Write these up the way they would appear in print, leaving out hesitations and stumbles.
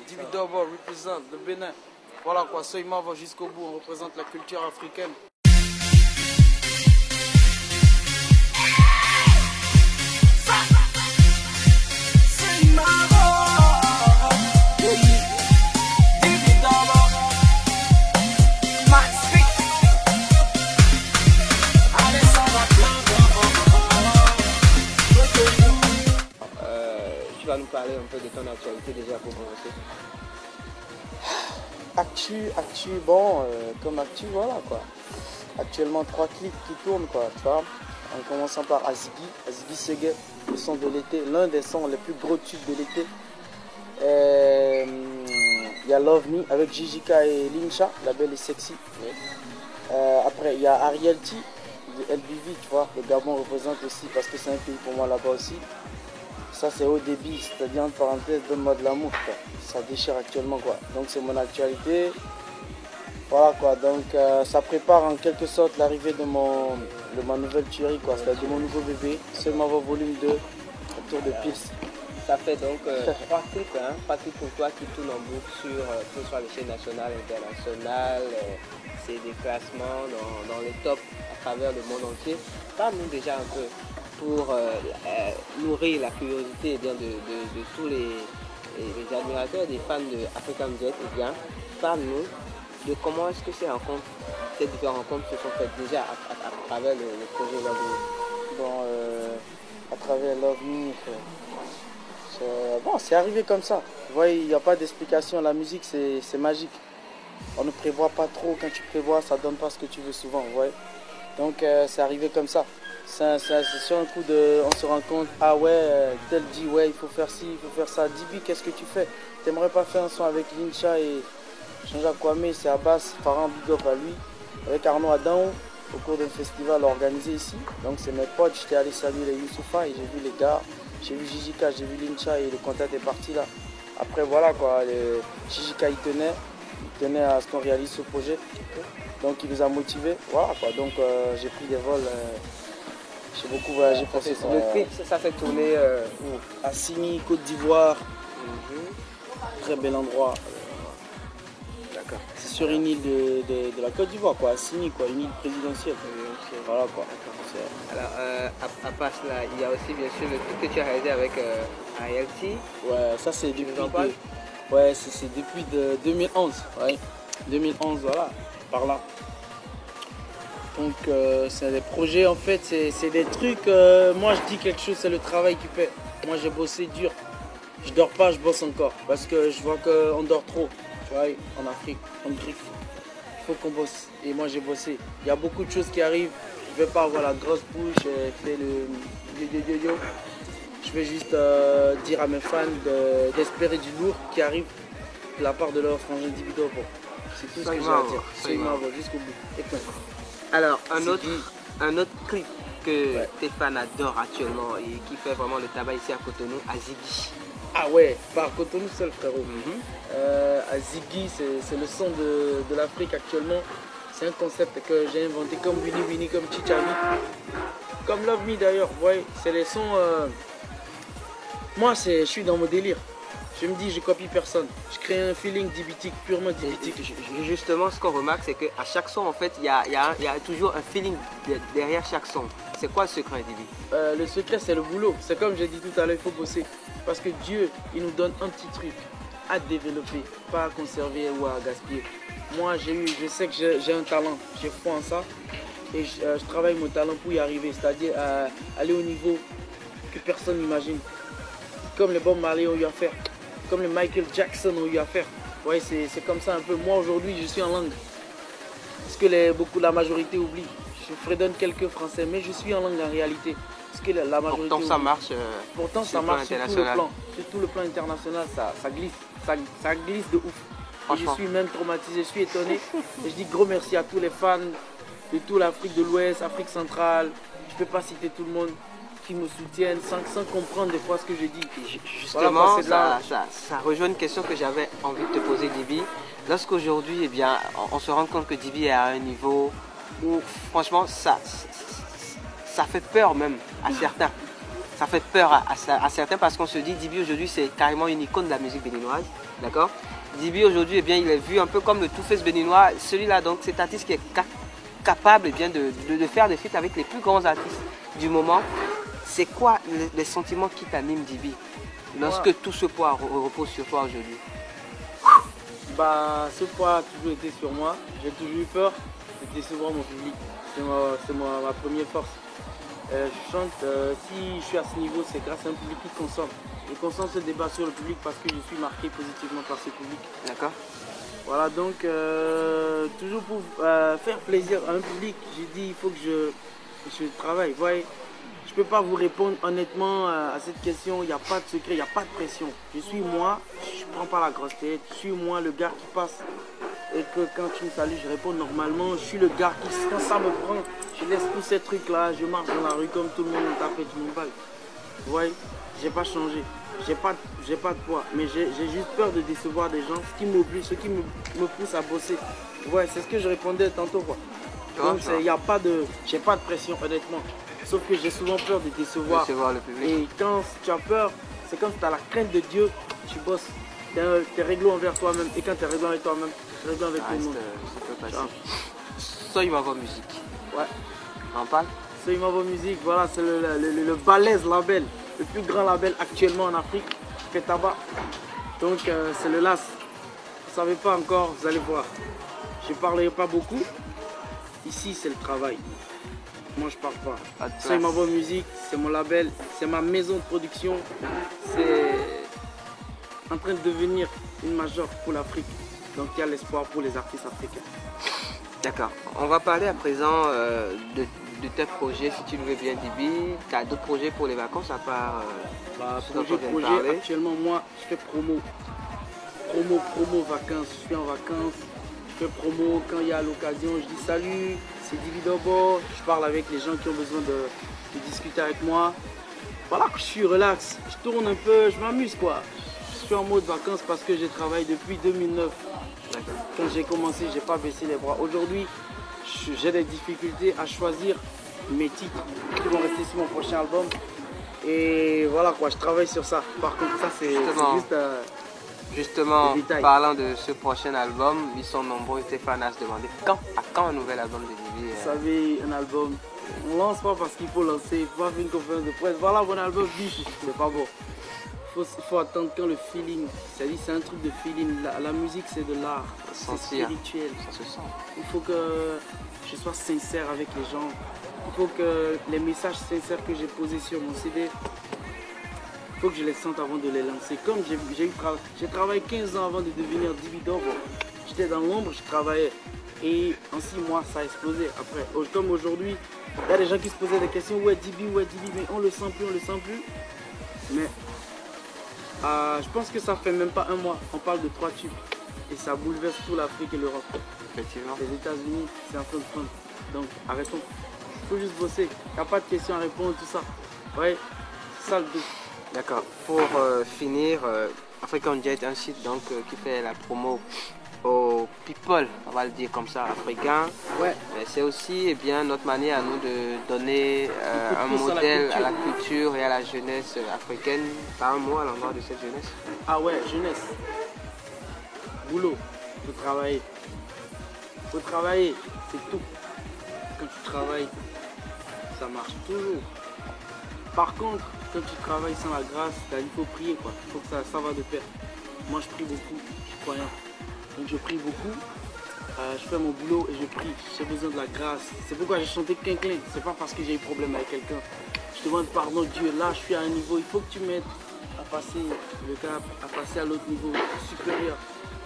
Dividobo représente le Bénin. Voilà quoi, Soima va jusqu'au bout, on représente la culture africaine. Tu vas nous parler un peu de ton actualité déjà pour commencer. Actu, bon, comme actu, voilà quoi. Actuellement, 3 clips qui tournent quoi, tu vois. En commençant par Azigui Segue, le son de l'été, l'un des sons les plus gros tubes de l'été. Il y a Love Me avec Jijika et Lincha, la belle et sexy. Après, il y a Ariel T de LBV, tu vois. Le Gabon représente aussi parce que c'est un pays pour moi là-bas aussi. Ça c'est haut débit, c'est-à-dire en parenthèse, donne-moi de l'amour quoi. Ça déchire actuellement quoi. Donc c'est mon actualité. Voilà quoi, donc ça prépare en quelque sorte l'arrivée de ma nouvelle tuerie quoi, c'est-à-dire de mon nouveau bébé, Seulement volume 2, autour de Pils. Ça fait donc 3 clips, hein, 3 clips pour toi qui tournent en boucle sur que ce soit les chaînes nationales, internationales, c'est des classements dans les tops à travers le monde entier. Parle-nous déjà un peu pour nourrir la curiosité de tous les admirateurs, des fans de African Jet. Eh bien, parle-nous de comment est-ce que ces différentes rencontres se sont faites déjà à travers le projet Love Me. Bon, à travers Love Me, bon, c'est arrivé comme ça. Vous voyez, il n'y a pas d'explication. La musique, c'est magique. On ne prévoit pas trop. Quand tu prévois, ça ne donne pas ce que tu veux souvent. Vous voyez. Donc, c'est arrivé comme ça. C'est sur un coup de... On se rend compte, ah ouais, tel dit, ouais, il faut faire ci, il faut faire ça. Dibi, qu'est-ce que tu fais? T'aimerais pas faire un son avec Lincha et Jean-Jacques Kwame, c'est Abbas, Farhan, big up à lui, avec Arnaud Adam, au cours d'un festival organisé ici. Donc c'est mes potes, j'étais allé saluer les Youssoufa et j'ai vu les gars, j'ai vu Jijika, j'ai vu Lincha et le contact est parti là. Après voilà quoi, Jijika il tenait à ce qu'on réalise ce projet. Donc il nous a motivés, voilà quoi. Donc j'ai pris des vols, j'ai beaucoup voyagé pour ce son. Le clip, ça fait tourner où? À Signy, Côte d'Ivoire, très bel endroit. D'accord. C'est sur une île de la Côte d'Ivoire, quoi, à Signy, quoi, une île présidentielle. Voilà quoi. Alors, à part cela, il y a aussi bien sûr le clip que tu as réalisé avec ILT. Ouais, ça c'est depuis, c'est depuis 2011. Ouais. 2011, voilà, par là. Donc c'est des projets, en fait, c'est des trucs, moi je dis quelque chose, c'est le travail qui fait. Moi j'ai bossé dur, je dors pas, je bosse encore, parce que je vois qu'on dort trop, tu vois, en Afrique, en griffe. Il faut qu'on bosse, et moi j'ai bossé. Il y a beaucoup de choses qui arrivent, je vais pas avoir la grosse bouche, faire le yo. Je vais juste dire à mes fans d'espérer du lourd qui arrive de la part de leur frangin Divido. C'est tout ce que j'ai à dire. C'est jusqu'au bout. Alors, un autre clip que tes fans adorent actuellement et qui fait vraiment le tabac ici à Cotonou, Azigui. Ah ouais, par Cotonou seul frérot. Azigui, c'est le son de l'Afrique actuellement. C'est un concept que j'ai inventé comme Winnie, comme Chichali. Comme Love Me d'ailleurs, vous voyez, c'est les sons... Moi, je suis dans mon délire. Je me dis, je copie personne. Je crée un feeling dibitique, purement dibitique. Justement, ce qu'on remarque, c'est qu'à chaque son, en fait, il y a toujours un feeling derrière chaque son. C'est quoi le secret, Dibi? Le secret, c'est le boulot. C'est comme j'ai dit tout à l'heure, il faut bosser. Parce que Dieu, il nous donne un petit truc à développer, pas à conserver ou à gaspiller. Moi, je sais que j'ai un talent, j'ai foi en ça. Et je travaille mon talent pour y arriver, c'est-à-dire aller au niveau que personne n'imagine. Comme les Bob Marley ont eu à faire. Comme les Michael Jackson ont eu à faire. Ouais, c'est comme ça un peu. Moi aujourd'hui, je suis en langue. Ce que la majorité oublie. Je fredonne quelques français, mais je suis en langue en réalité. Ce que la majorité Pourtant, ça marche. Pourtant, ça marche sur tout le plan. Sur tout le plan international, ça glisse. Ça glisse de ouf. Et je suis même traumatisé, je suis étonné. Et je dis gros merci à tous les fans de toute l'Afrique de l'Ouest, Afrique centrale. Je ne peux pas citer tout le monde qui me soutiennent sans comprendre des fois ce que je dis. Justement, voilà, ça rejoint une question que j'avais envie de te poser, Dibi. Lorsqu'aujourd'hui, eh bien, on se rend compte que Dibi est à un niveau où, franchement, ça fait peur même à certains. Ça fait peur à certains parce qu'on se dit, Dibi aujourd'hui, c'est carrément une icône de la musique béninoise. D'accord. Djiby aujourd'hui, eh bien, il est vu un peu comme le Two-Face béninois. Celui-là, donc, cet artiste qui est capable eh bien, de faire des feats avec les plus grands artistes du moment. C'est quoi les sentiments qui t'animent, Djiby, lorsque tout ce poids repose sur toi aujourd'hui? Bah, ce poids a toujours été sur moi. J'ai toujours eu peur de décevoir mon public. C'est ma première force. Je chante, si je suis à ce niveau, c'est grâce à un public qui consomme. Je concentre ce débat sur le public parce que je suis marqué positivement par ce public. D'accord. Voilà, donc toujours pour faire plaisir à un public, j'ai dit il faut que je travaille. Vous voyez, je ne peux pas vous répondre honnêtement à cette question, il n'y a pas de secret, il n'y a pas de pression. Je suis moi, je ne prends pas la grosse tête, je suis moi le gars qui passe et que quand tu me salues, je réponds normalement. Je suis le gars qui, quand ça me prend, je laisse tous ces trucs-là, je marche dans la rue comme tout le monde, on tape et tout le monde balle. Vous voyez, j'ai pas changé. J'ai pas de poids, mais j'ai juste peur de décevoir des gens, ce qui m'oblige, ce qui me pousse à bosser. Ouais, c'est ce que je répondais tantôt quoi. Donc il y a pas de, j'ai pas de pression honnêtement. Sauf que j'ai souvent peur de décevoir. Le public. Et quand tu as peur, c'est comme si tu as la crainte de Dieu, tu bosses. Tu es réglo envers toi-même. Et quand tu es réglo avec toi-même, tu es réglo avec tout le monde. Soy Mavo Musique. Ouais. On en parle? Soy Mavo Musique, voilà, c'est le balèze label. Le plus grand label actuellement en Afrique, fait tabac. Donc c'est le LAS. Vous ne savez pas encore, vous allez voir. Je ne parlerai pas beaucoup. Ici, c'est le travail. Moi, je ne parle pas. Soy Mavo Musique, c'est mon label, c'est ma maison de production. C'est en train de devenir une majeure pour l'Afrique. Donc il y a l'espoir pour les artistes africains. D'accord. On va parler à présent de tes projets, si tu le veux bien, Djiby. Tu as d'autres projets pour les vacances à part projet, actuellement, moi, je fais promo, vacances. Je suis en vacances, je fais promo. Quand il y a l'occasion, je dis salut, c'est Djiby Dobo. Je parle avec les gens qui ont besoin de discuter avec moi. Voilà, je suis relax, je tourne un peu, je m'amuse quoi. Je suis en mode vacances parce que j'ai travaillé depuis 2009. Quand j'ai commencé, j'ai pas baissé les bras. Aujourd'hui, j'ai des difficultés à choisir mes titres qui vont rester sur mon prochain album. Et voilà quoi, je travaille sur ça. Par contre, ça c'est juste justement, parlant de ce prochain album, ils sont nombreux, Stéphane à se demander quand un nouvel album de Djiby. Vous savez, un album, on lance pas parce qu'il faut lancer, il faut pas faire une conférence de presse. Voilà mon album, biche, c'est pas bon. Il faut attendre quand le feeling, c'est un truc de feeling. La musique c'est de l'art, c'est spirituel. Ça se sent. Il faut que je sois sincère avec les gens. Il faut que les messages sincères que j'ai posés sur mon CD, il faut que je les sente avant de les lancer. Comme j'ai travaillé 15 ans avant de devenir Djiby Dobo. J'étais dans l'ombre, je travaillais. Et en 6 mois, ça a explosé. Après, comme aujourd'hui, il y a des gens qui se posaient des questions. Où est Djiby, mais on le sent plus, on le sent plus. Mais je pense que ça fait même pas un mois. On parle de 3 tubes. Et ça bouleverse toute l'Afrique et l'Europe. Effectivement. Les États-Unis, c'est en train de prendre. Donc arrêtons. Il faut juste bosser. Il n'y a pas de questions à répondre, tout ça. Ouais, c'est ça le but. D'accord. Pour finir, African Jet, un site donc, qui fait la promo aux people, on va le dire comme ça, africains. Ouais. Mais c'est aussi eh bien, notre manière à nous de donner un modèle à la culture et à la jeunesse africaine. Par un mot à l'endroit de cette jeunesse. Ah ouais, jeunesse. Boulot, il faut travailler. Il faut travailler, c'est tout. Quand tu travailles, ça marche toujours. Par contre, quand tu travailles sans la grâce, il faut prier quoi. Il faut que ça va de pair. Moi je prie beaucoup, je suis croyant. Donc je prie beaucoup, je fais mon boulot et je prie. J'ai besoin de la grâce. C'est pourquoi j'ai chanté Clin-Clin. C'est pas parce que j'ai eu problème avec quelqu'un. Je demande pardon Dieu, là je suis à un niveau, il faut que tu m'aides à passer le cap, à passer à l'autre niveau supérieur.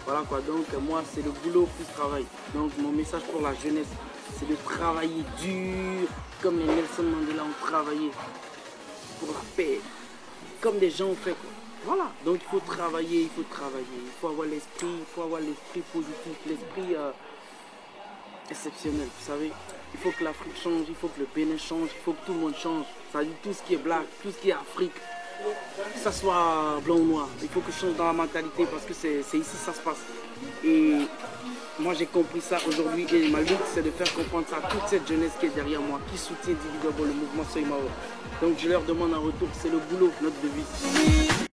Voilà quoi, donc moi c'est le boulot plus travail. Donc mon message pour la jeunesse, c'est de travailler dur, comme les Nelson Mandela ont travaillé pour la paix, comme des gens ont fait quoi. Voilà, donc il faut travailler, il faut avoir l'esprit positif, l'esprit exceptionnel, vous savez. Il faut que l'Afrique change, il faut que le Bénin change, il faut que tout le monde change. Ça veut dire tout ce qui est black, tout ce qui est Afrique, que ça soit blanc ou noir. Il faut que je change dans la mentalité parce que c'est ici que ça se passe. Et moi j'ai compris ça aujourd'hui et ma lutte c'est de faire comprendre ça à toute cette jeunesse qui est derrière moi, qui soutient Djiby Dobo, le mouvement Soy Mavo. Donc je leur demande en retour, c'est le boulot, notre devise.